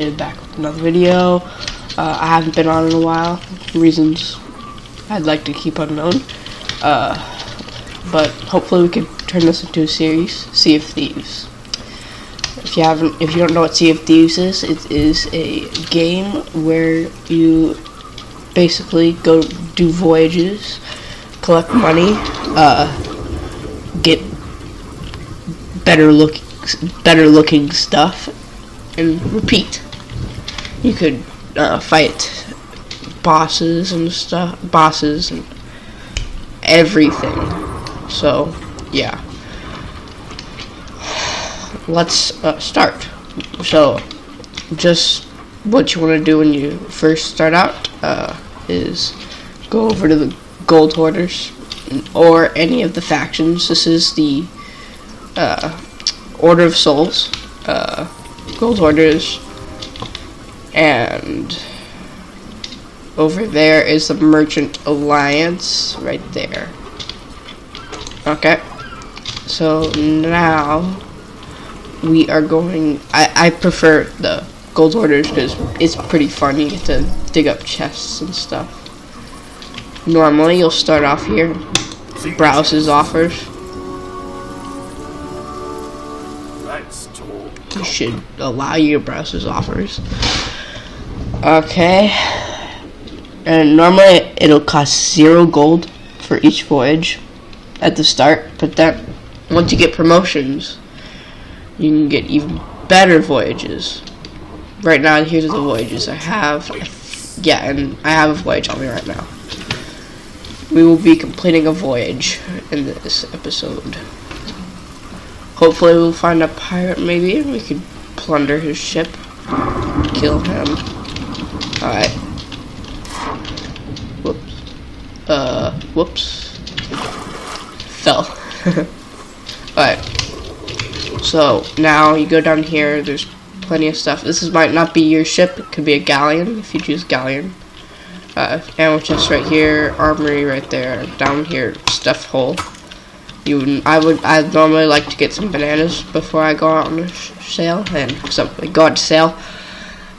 Back with another video. I haven't been on in a while, reasons I'd like to keep unknown, but hopefully we can turn this into a series. Sea of Thieves. If you don't know what Sea of Thieves is, it is a game where you basically go do voyages, collect money, get better looking stuff, and repeat. You could fight bosses and everything. So yeah, let's start. So just what you want to do when you first start out is go over to the gold hoarders or any of the factions. This is the Order of Souls, gold hoarders, and over there is the Merchant Alliance right there. Okay, so now we are going. I prefer the gold hoarders because it's pretty fun. You get to dig up chests and stuff. Normally you'll start off here, browse his offers. You should allow you to browse his offers. Okay, and normally it'll cost 0 gold for each voyage at the start, but then once you get promotions you can get even better voyages. Right now here's the voyages I have. Yeah, and I have a voyage on me right now. We will be completing a voyage in this episode. Hopefully we'll find a pirate, maybe, and we could plunder his ship, kill him. Alright. Whoops. Fell. Alright. So, now you go down here, there's plenty of stuff. This might not be your ship, it could be a galleon, if you choose galleon. Ammo chest right here, armory right there, down here, stuff hole. I'd normally like to get some bananas before I go out on a sail, and go out to sail,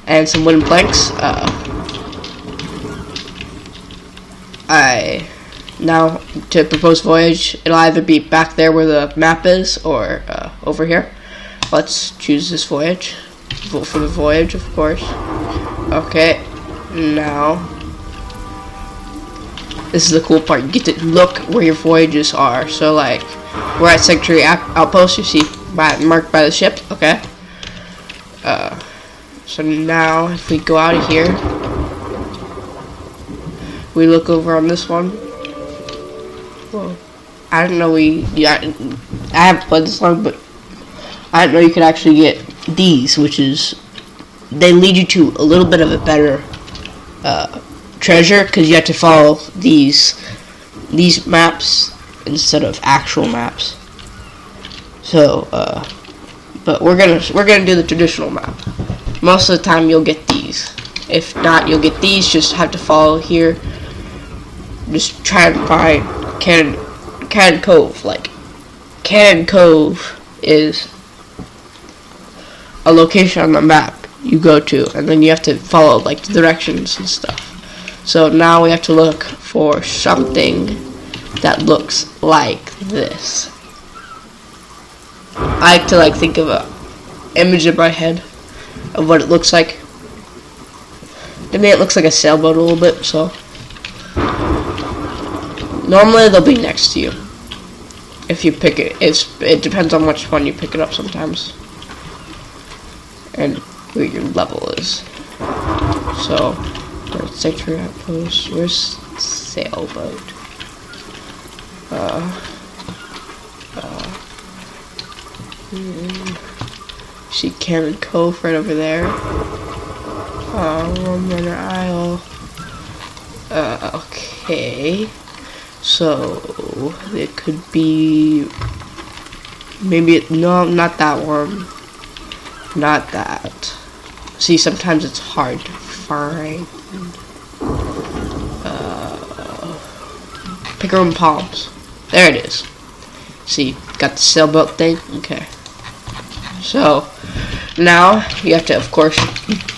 and some wooden planks. Now to propose voyage, it'll either be back there where the map is, or over here. Let's choose this voyage. Vote for the voyage, of course. Okay, now this is the cool part. You get to look where your voyages are. So, like, we're at Sanctuary Outpost. You see, marked by the ship. Okay. So now, if we go out of here, we look over on this one. Well, I didn't know I haven't played this long, but I didn't know you could actually get these, which is, they lead you to a little bit of a better treasure, because you have to follow these maps instead of actual maps. So but we're gonna do the traditional map. Most of the time you'll get these. If not, you'll get these. Just have to follow here. Just try and find Cannon Cove. Like, Cannon Cove is a location on the map you go to, and then you have to follow like the directions and stuff. So now we have to look for something that looks like this. I like to think of a image in my head of what it looks like. To me it looks like a sailboat a little bit, so normally they'll be next to you. If you pick it, it depends on which one you pick it up sometimes. And where your level is. So Sanctuary Outpost, where's sailboat? See Cannon Cove right over there. Runner Isle. Okay. So it could be no, not that one. Not that. See, sometimes it's hard to find. Pickerel Palms. There it is. See, got the sailboat thing. Okay. So now you have to, of course,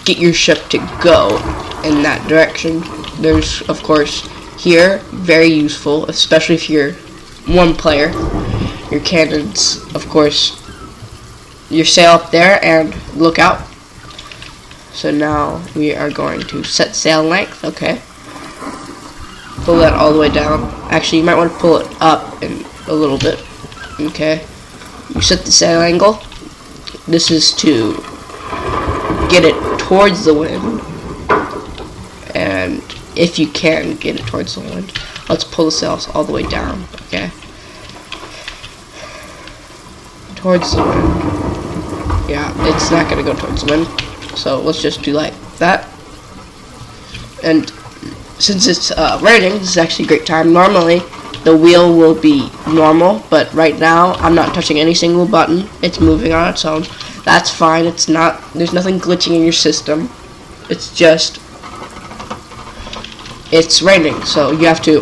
get your ship to go in that direction. There's, of course, here, very useful, especially if you're one player. Your cannons, of course, your sail up there and look out. So now we are going to set sail length. Okay, pull that all the way down. Actually, you might want to pull it up in a little bit. Okay, you set the sail angle. This is to get it towards the wind, and if you can get it towards the wind, let's pull the sails all the way down. Okay, towards the wind. Yeah, it's not gonna go towards the wind, so let's just do like that. And since it's raining, this is actually a great time. Normally the wheel will be normal, but right now I'm not touching any single button. It's moving on its own. That's fine. It's not, there's nothing glitching in your system. It's just, it's raining, so you have to,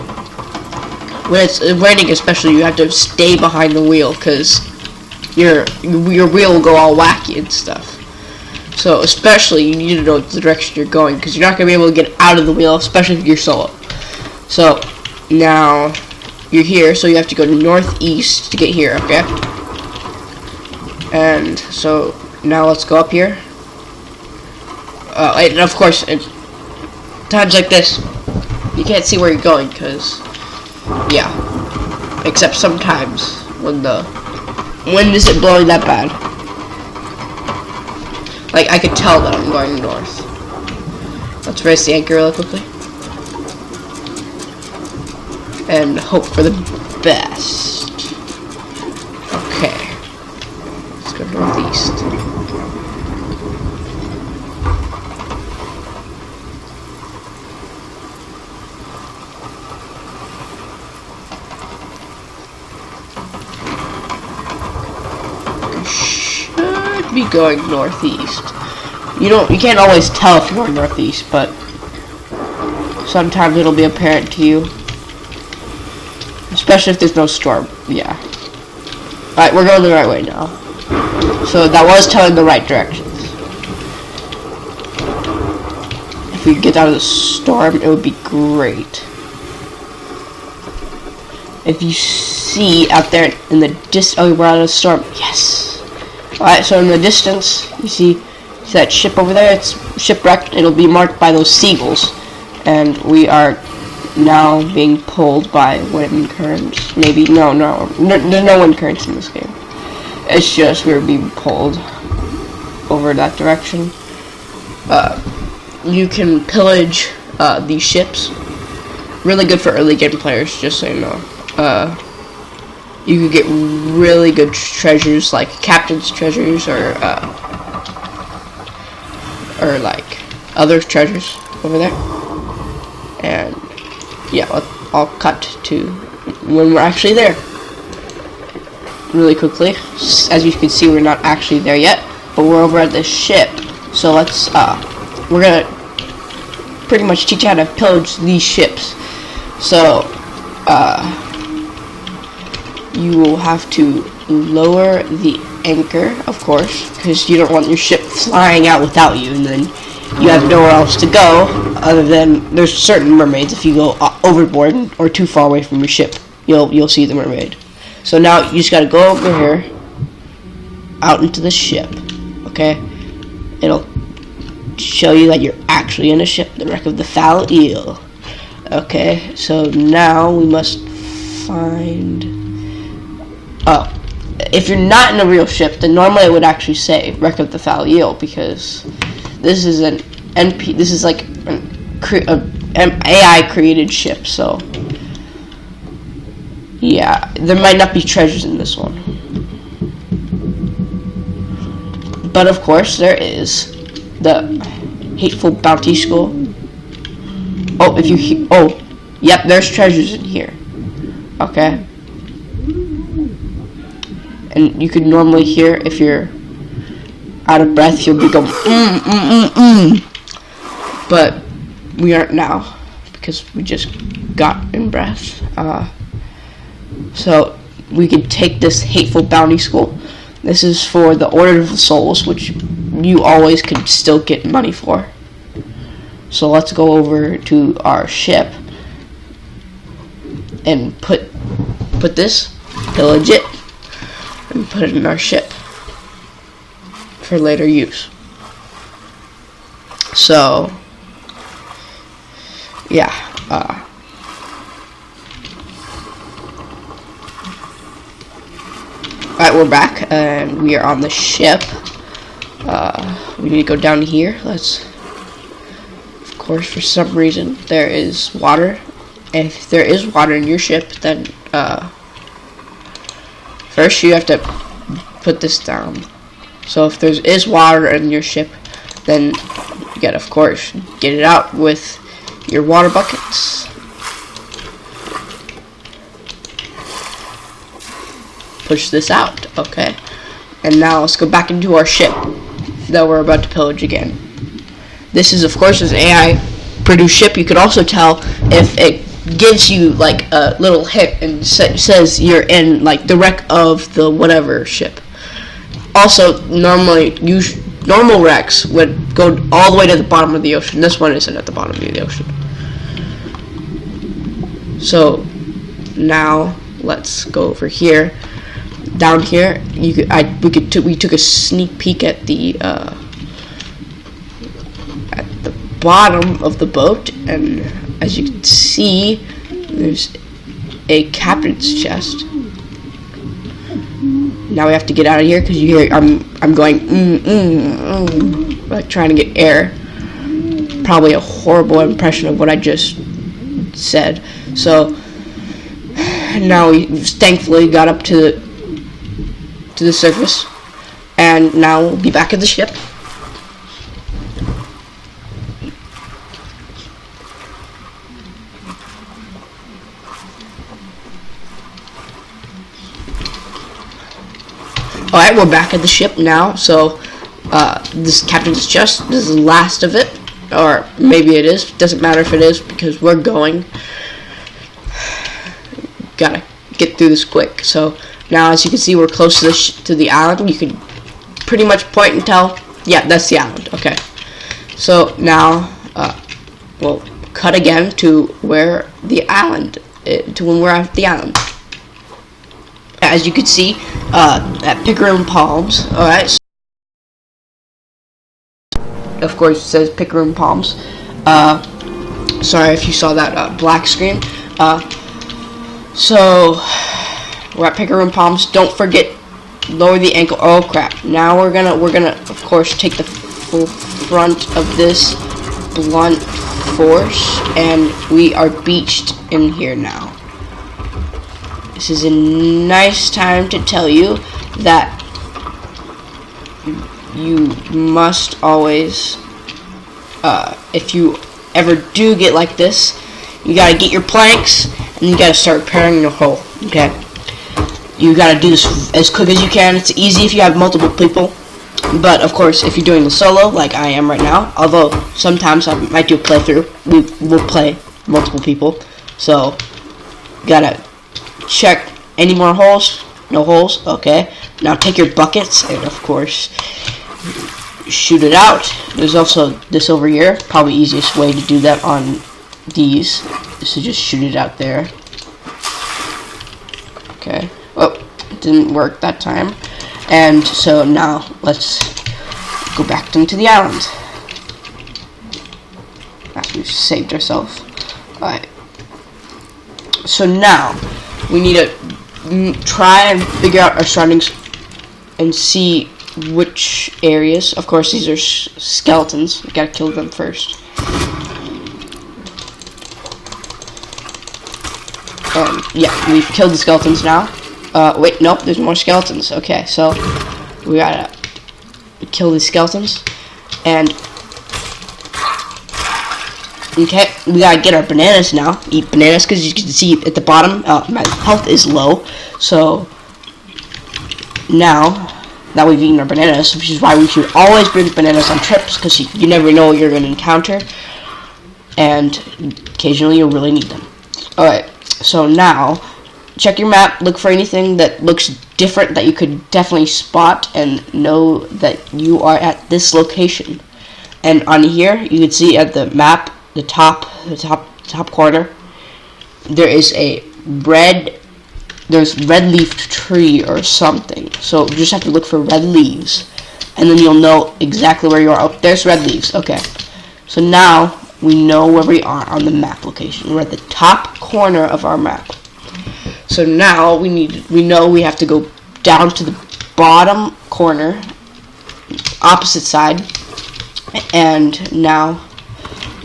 when it's raining especially, you have to stay behind the wheel, because your wheel will go all wacky and stuff. So especially you need to know the direction you're going, because you're not going to be able to get out of the wheel, especially if you're solo. So now you're here, so you have to go northeast to get here. Okay, and so now let's go up here. And of course, in times like this, you can't see where you're going, because yeah, except sometimes when the wind isn't blowing that bad. Like, I could tell that I'm going north. Let's raise the anchor really quickly and hope for the best. Okay, let's go northeast. Should be going northeast. You can't always tell if you're going northeast, but sometimes it'll be apparent to you. Especially if there's no storm. Yeah. Alright, we're going the right way now. So that was telling the right directions. If we could get out of the storm, it would be great. If you see out there in the oh, we're out of the storm. Yes. Alright, so in the distance, you see that ship over there? It's shipwrecked. It'll be marked by those seagulls. And we are now being pulled by wind currents. Maybe, no, there's no wind currents in this game. It's just we're being pulled over that direction. You can pillage these ships. Really good for early game players, just so you know. You could get really good treasures, like captain's treasures, or like other treasures over there. And yeah, I'll cut to when we're actually there really quickly. As you can see, we're not actually there yet, but we're over at this ship. So let's we're gonna pretty much teach you how to pillage these ships. So you will have to lower the anchor, of course, because you don't want your ship flying out without you, and then you have nowhere else to go other than there's certain mermaids. If you go overboard or too far away from your ship, you'll see the mermaid. So now you just gotta go over here, out into the ship. Okay, it'll show you that you're actually in a ship, the wreck of the Foul Eel. Okay, so now we must find. Oh, if you're not in a real ship, then normally it would actually say wreck of the Foul Eel, because this is an NP. This is like an AI created ship. So yeah, there might not be treasures in this one, but of course there is the Hateful Bounty School. Oh, if you yep, there's treasures in here. Okay. And you could normally hear, if you're out of breath, you'll be going but we aren't now, because we just got in breath. So we could take this Hateful Bounty School. This is for the Order of the Souls, which you always could still get money for. So let's go over to our ship and put this, pillage it, and put it in our ship for later use. So yeah, alright, we're back and we are on the ship. We need to go down here. Of course, for some reason there is water. If there is water in your ship, then first you have to put this down. So if there is water in your ship, then you gotta, of course, get it out with your water buckets. Push this out, okay? And now let's go back into our ship that we're about to pillage again. This is, of course, an AI produced ship. You could also tell if it gives you like a little hint and says you're in like the wreck of the whatever ship. Also, normal wrecks would go all the way to the bottom of the ocean. This one isn't at the bottom of the ocean. So now let's go over here. Down here, we took a sneak peek at the bottom of the boat, and as you can see, there's a captain's chest. Now we have to get out of here because you hear I'm going like trying to get air. Probably a horrible impression of what I just said. So now we thankfully got up to the surface, and now we'll be back at the ship. Alright, we're back at the ship now. So this captain's chest, this is the last of it, or maybe it is, doesn't matter if it is, because we're going. Gotta get through this quick. So now, as you can see, we're close to the island. You can pretty much point and tell, yeah, that's the island. Okay. So now, we'll cut again to where the island, to when we're at the island. As you can see, at Pickering Palms. All right. So, of course, it says Pickering Palms. Sorry if you saw that black screen. So we're at Pickering Palms. Don't forget, lower the ankle. Oh crap! Now we're gonna of course take the full front of this blunt force, and we are beached in here now. This is a nice time to tell you that you must always, if you ever do get like this, you gotta get your planks and you gotta start repairing your hull. Okay. You gotta do this as quick as you can. It's easy if you have multiple people, but of course, if you're doing the solo, like I am right now, although sometimes I might do a playthrough, we will play multiple people. So, gotta check any more holes. No holes. Okay. Now take your buckets and of course shoot it out. There's also this over here. Probably easiest way to do that on these is to just shoot it out there. Okay. Oh, it didn't work that time. And so now let's go back into the island. After we've saved ourselves. Alright. So now we need to try and figure out our surroundings and see which areas. Of course, these are skeletons. We gotta kill them first. Yeah, we've killed the skeletons now. Wait, nope, there's more skeletons. Okay, so we gotta kill these skeletons. And okay, we gotta get our bananas now. Eat bananas, because you can see at the bottom, my health is low. So now that we've eaten our bananas, which is why we should always bring bananas on trips, because you never know what you're going to encounter, and occasionally you'll really need them. Alright, so now check your map, look for anything that looks different that you could definitely spot and know that you are at this location. And on here, you can see at the map, the top corner, there is a red leaf tree or something. So you just have to look for red leaves, and then you'll know exactly where you are. Oh, there's red leaves. Okay. So now we know where we are on the map location. We're at the top corner of our map. So now we know we have to go down to the bottom corner, opposite side, and now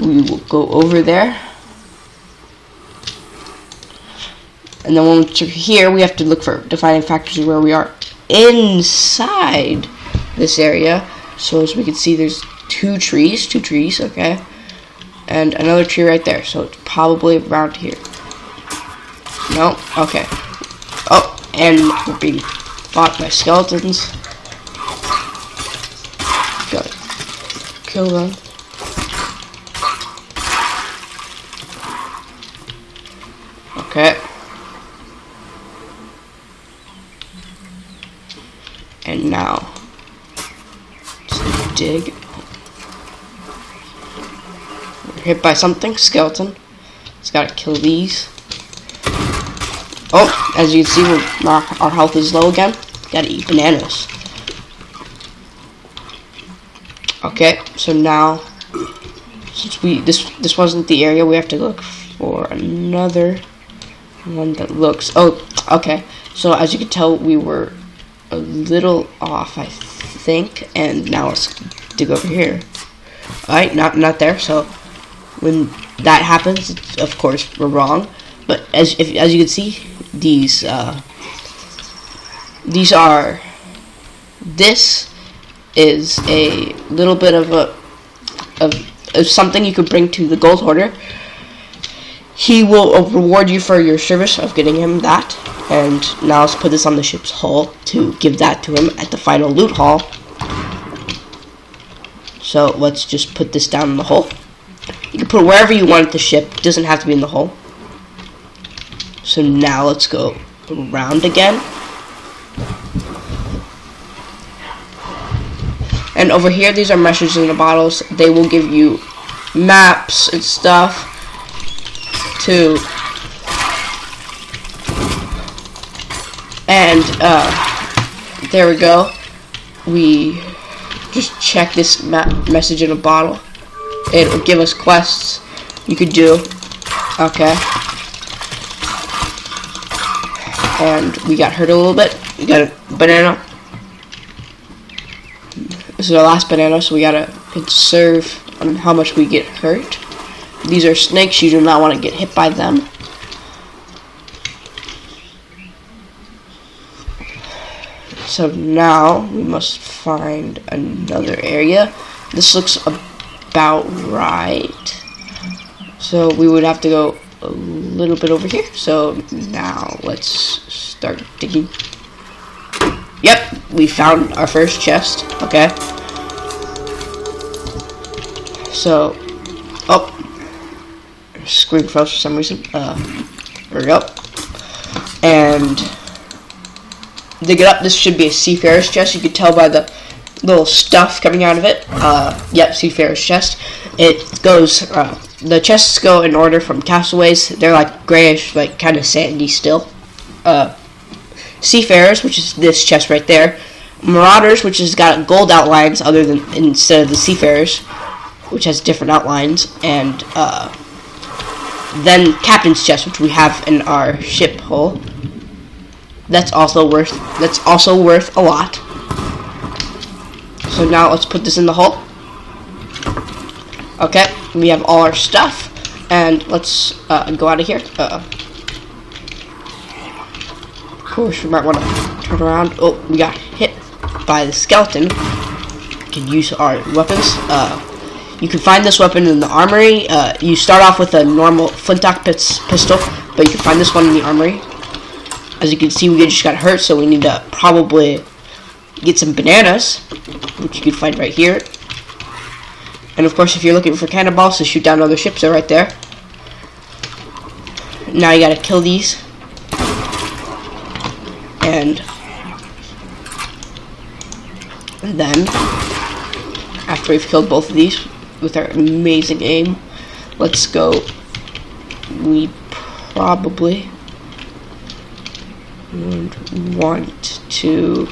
we will go over there. And then once you're here, we have to look for defining factors where we are inside this area. So as we can see, there's two trees, okay, and another tree right there. So it's probably around here. No, okay. Oh, and we're being fought by skeletons. Gotta kill them. Okay. And now, just dig. We're hit by something, skeleton. Just gotta kill these. Oh, as you can see, our health is low again. Gotta eat bananas. Okay, so now, since this wasn't the area, we have to look for another one that looks. Oh, okay. So as you can tell, we were a little off, I think, and now let's dig over here. Alright, not there. So when that happens, of course we're wrong. But as you can see, this is a little bit of something you could bring to the gold hoarder. He will reward you for your service of getting him that. And now let's put this on the ship's hull to give that to him at the final loot haul. So let's just put this down in the hull. You can put it wherever you want at the ship. It doesn't have to be in the hull. So now let's go around again. And over here, these are messages in the bottles. They will give you maps and stuff too. And there we go. We just check this message in a bottle. It will give us quests you could do. Okay. And we got hurt a little bit. We got a banana. This is our last banana, so we gotta conserve on how much we get hurt. These are snakes. You do not want to get hit by them. So now we must find another area. This looks about right. So we would have to go a little bit over here. So now let's start digging. Yep, we found our first chest. Okay. So, oh, screen froze for some reason. There we go. And dig it up. This should be a seafarer's chest. You can tell by the little stuff coming out of it. Yep, seafarer's chest. It goes. The chests go in order from castaways. They're like grayish, like kind of sandy still. Seafarers, which is this chest right there. Marauders, which has got gold outlines other than instead of the seafarers, which has different outlines, and then captain's chest, which we have in our ship hull. That's also worth a lot. So now let's put this in the hull. Okay, we have all our stuff, and let's go out of here. Of course, we might want to turn around. Oh, we got hit by the skeleton. We can use our weapons. You can find this weapon in the armory. You start off with a normal flintlock pistol, but you can find this one in the armory. As you can see, we just got hurt, so we need to probably get some bananas, which you can find right here. And of course, if you're looking for cannonballs to shoot down other ships, they're right there. Now you gotta kill these. And And then, after we've killed both of these with our amazing aim, let's go. We probably would want to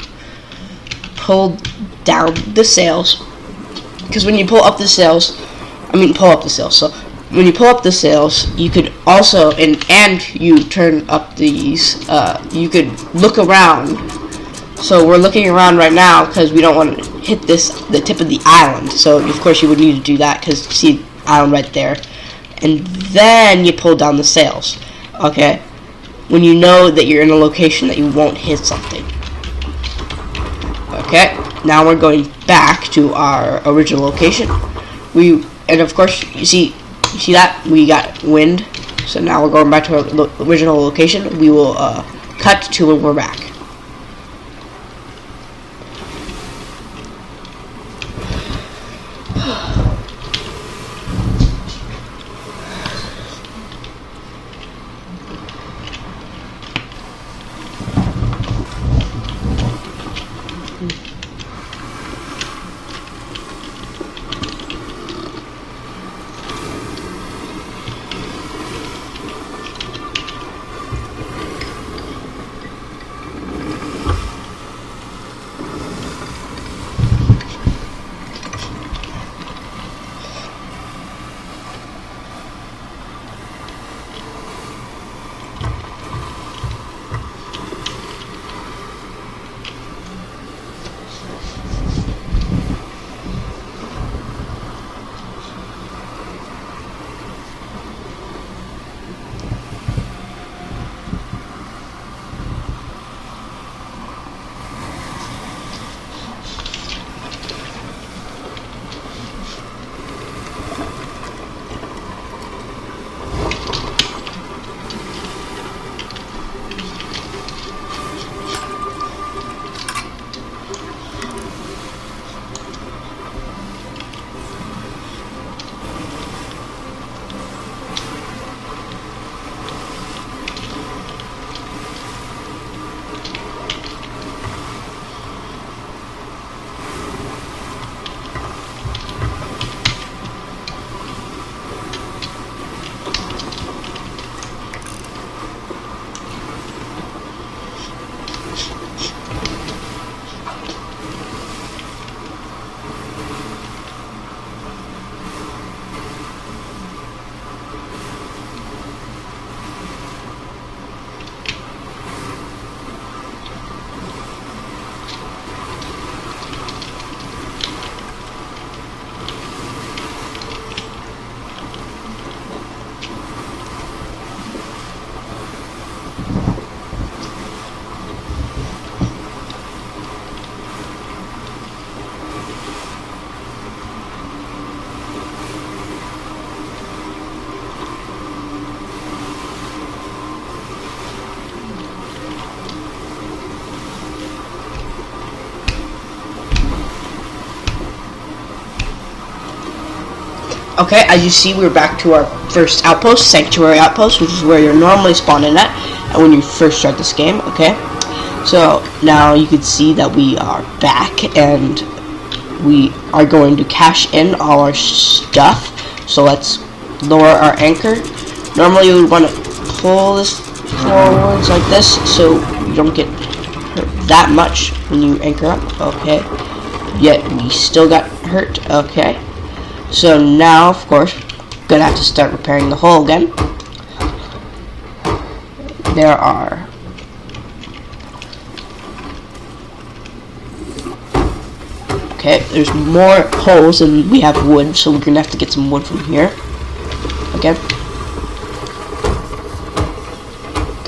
pull down the sails, because when you pull up the sails, so when you pull up the sails, you could also, and you turn up these, you could look around. So we're looking around right now because we don't want to hit the tip of the island. So of course you would need to do that, because you see the island right there. And then you pull down the sails, okay? When you know that you're in a location that you won't hit something. Okay, now we're going back to our original location. And of course, you see that? We got wind. So now we're going back to our original location. We will cut to when we're back. Okay, as you see, we're back to our first outpost, Sanctuary Outpost, which is where you're normally spawning at when you first start this game, okay? So, now you can see that we are back, and we are going to cash in all our stuff. So let's lower our anchor. Normally you would want to pull this forwards like this, so you don't get hurt that much when you anchor up, okay? Yet we still got hurt, okay? So now, of course, gonna have to start repairing the hull again. There are there's more holes and we have wood, so we're gonna have to get some wood from here.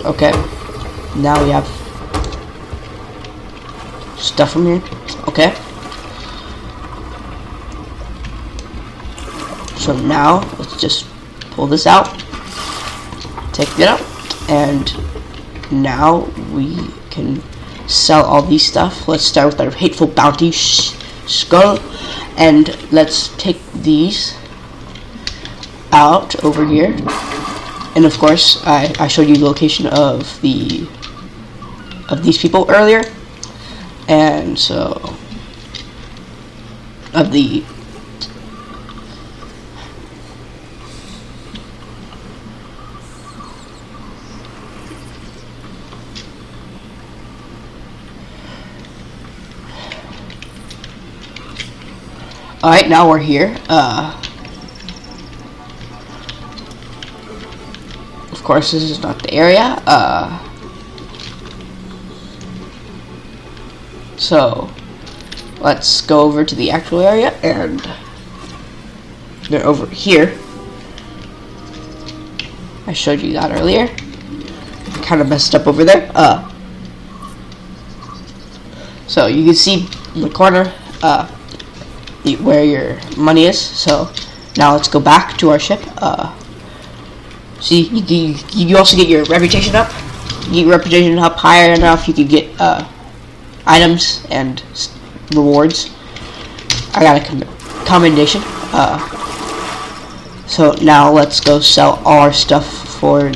Okay, now we have stuff from here. Okay, so now let's just pull this out, take it out, and now we can sell all these stuff. Let's start with our hateful bounty skull, and let's take these out over here. And of course, I showed you the location of these people earlier, and so of the Alright, now we're here. Of course, this is not the area. So let's go over to the actual area, and they're over here. I showed you that earlier. Kind of messed up over there. So you can see in the corner where your money is. So now let's go back to our ship. See, you also get your reputation up. You get your reputation up higher enough, you can get items and rewards. I got a commendation. So now let's go sell all our stuff for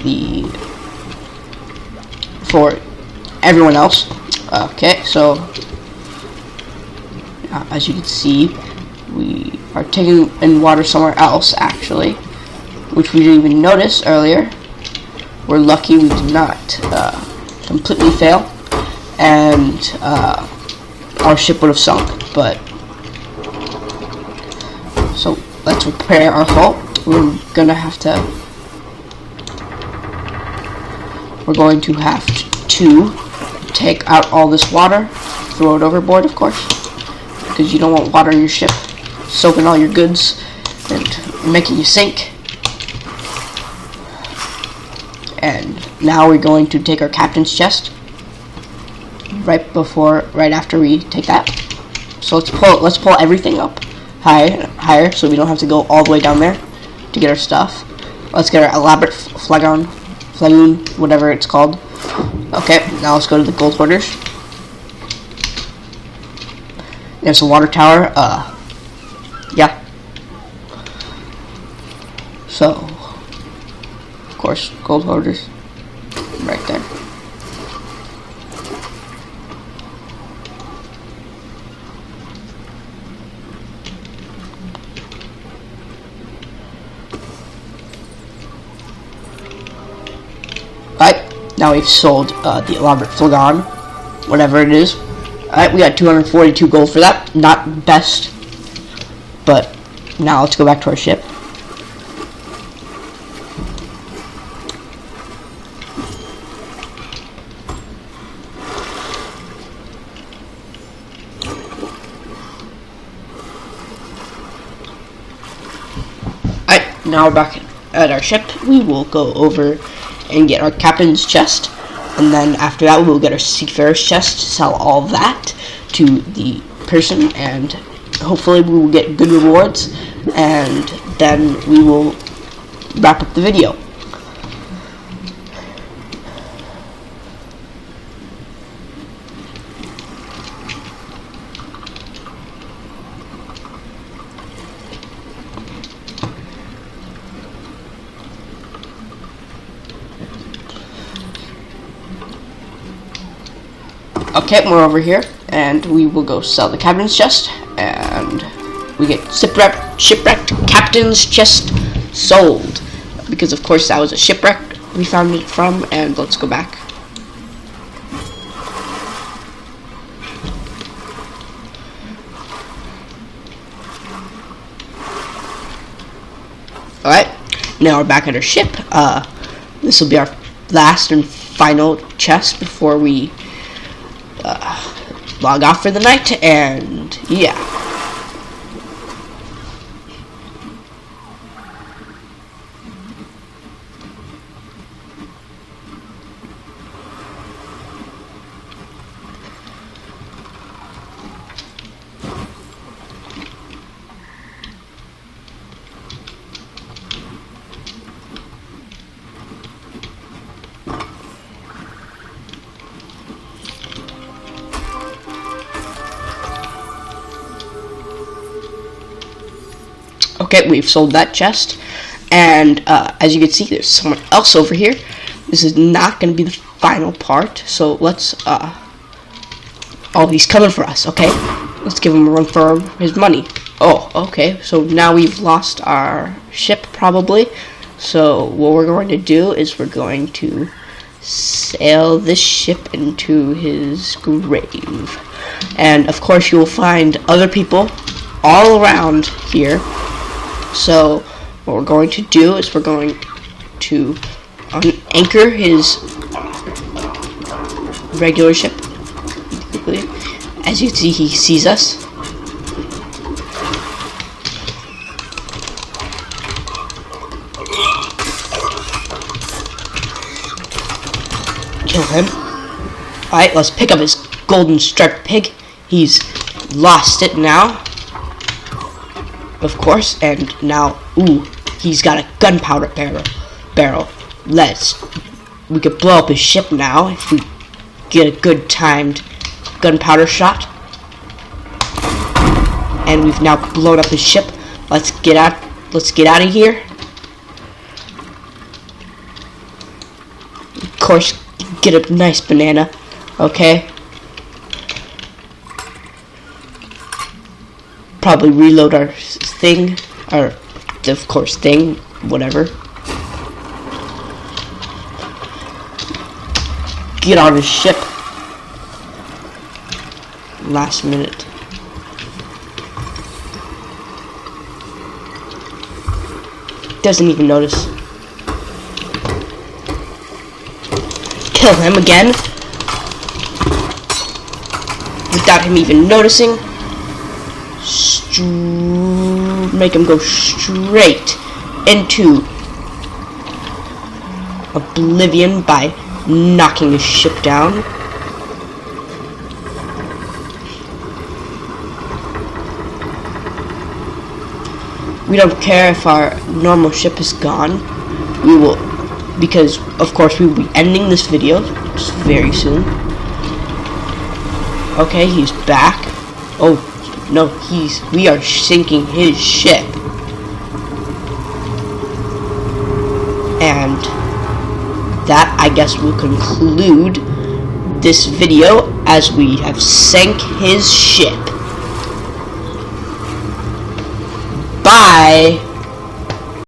everyone else. Okay, so as you can see, we are taking in water somewhere else, actually, which we didn't even notice earlier. We're lucky we did not completely fail, and our ship would have sunk. But so let's repair our hull. We're going to have to take out all this water, throw it overboard, of course, because you don't want water in your ship soaking all your goods and making you sink. And now we're going to take our captain's chest right after we take that. So let's pull everything up higher so we don't have to go all the way down there to get our stuff. Let's get our elaborate flagon, whatever it's called. Okay, now let's go to the gold hoarders. There's a water tower. Yeah. So, of course, gold hoarders right there. Alright, now we've sold the elaborate flagon, whatever it is. Alright, we got 242 gold for that. Not best, but now let's go back to our ship. Alright, now we're back at our ship. We will go over and get our captain's chest, and then after that we will get our seafarer's chest, sell all of that to the person, and hopefully we will get good rewards, and then we will wrap up the video. Okay, we're over here, and we will go sell the captain's chest, and we get shipwrecked captain's chest sold, because of course that was a shipwreck we found it from. And let's go back. Alright, now we're back at our ship. This will be our last and final chest before we log off for the night, and yeah. Okay, we've sold that chest, and as you can see, there's someone else over here. This is not going to be the final part, so let's, oh, he's coming for us, okay? Let's give him a run for his money. Oh, okay. So now we've lost our ship, probably. So what we're going to do is we're going to sail this ship into his grave. And of course you'll find other people all around here. So what we're going to do is we're going to anchor his regular ship. As you can see, he sees us. Kill him. Alright, let's pick up his golden striped pig. He's lost it now. Of course, and now, ooh, he's got a gunpowder barrel. We could blow up his ship now if we get a good timed gunpowder shot. And we've now blown up his ship. Let's get out of here. Of course, get a nice banana. Okay. Probably reload our thing, or of course thing, whatever. Get on his ship. Last minute. Doesn't even notice. Kill him again. Without him even noticing. Make him go straight into oblivion by knocking his ship down. We don't care if our normal ship is gone. We will, because of course we will be ending this video very soon. Okay, he's back. Oh no, we are sinking his ship. And that, I guess, will conclude this video as we have sank his ship. Bye!